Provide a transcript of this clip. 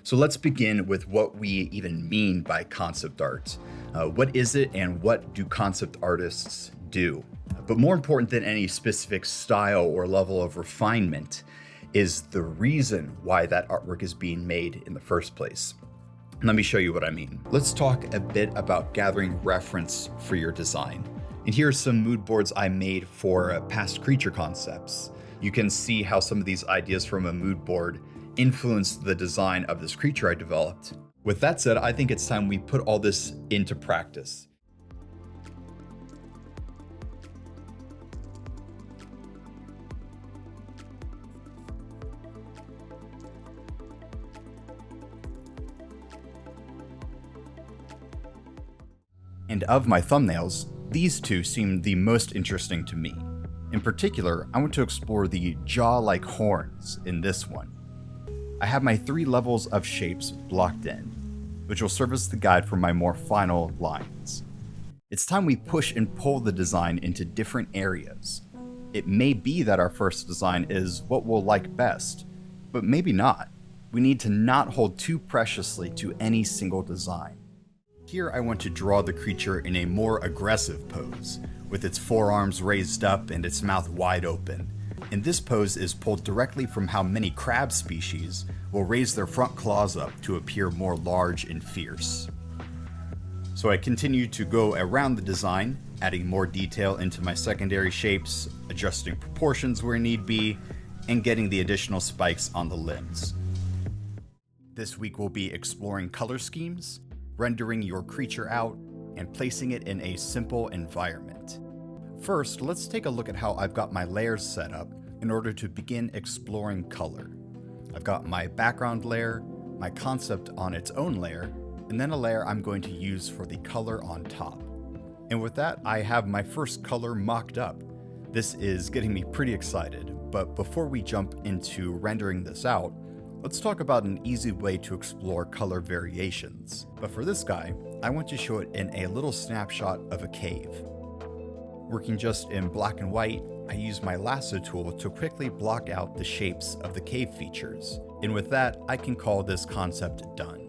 So let's begin with what we even mean by concept art. What is it and what do concept artists do? But more important than any specific style or level of refinement is the reason why that artwork is being made in the first place. Let me show you what I mean. Let's talk a bit about gathering reference for your design. And here are some mood boards I made for past creature concepts. You can see how some of these ideas from a mood board influenced the design of this creature I developed. With that said, I think it's time we put all this into practice. And of my thumbnails, these two seem the most interesting to me. In particular, I want to explore the jaw-like horns in this one. I have my 3 levels of shapes blocked in, which will serve as the guide for my more final lines. It's time we push and pull the design into different areas. It may be that our first design is what we'll like best, but maybe not. We need to not hold too preciously to any single design. Here I want to draw the creature in a more aggressive pose, with its forearms raised up and its mouth wide open. And this pose is pulled directly from how many crab species will raise their front claws up to appear more large and fierce. So I continue to go around the design, adding more detail into my secondary shapes, adjusting proportions where need be, and getting the additional spikes on the limbs. This week we'll be exploring color schemes, rendering your creature out, and placing it in a simple environment. First, let's take a look at how I've got my layers set up in order to begin exploring color. I've got my background layer, my concept on its own layer, and then a layer I'm going to use for the color on top. And with that, I have my first color mocked up. This is getting me pretty excited, but before we jump into rendering this out, let's talk about an easy way to explore color variations. But for this guy, I want to show it in a little snapshot of a cave. Working just in black and white, I use my lasso tool to quickly block out the shapes of the cave features. And with that, I can call this concept done.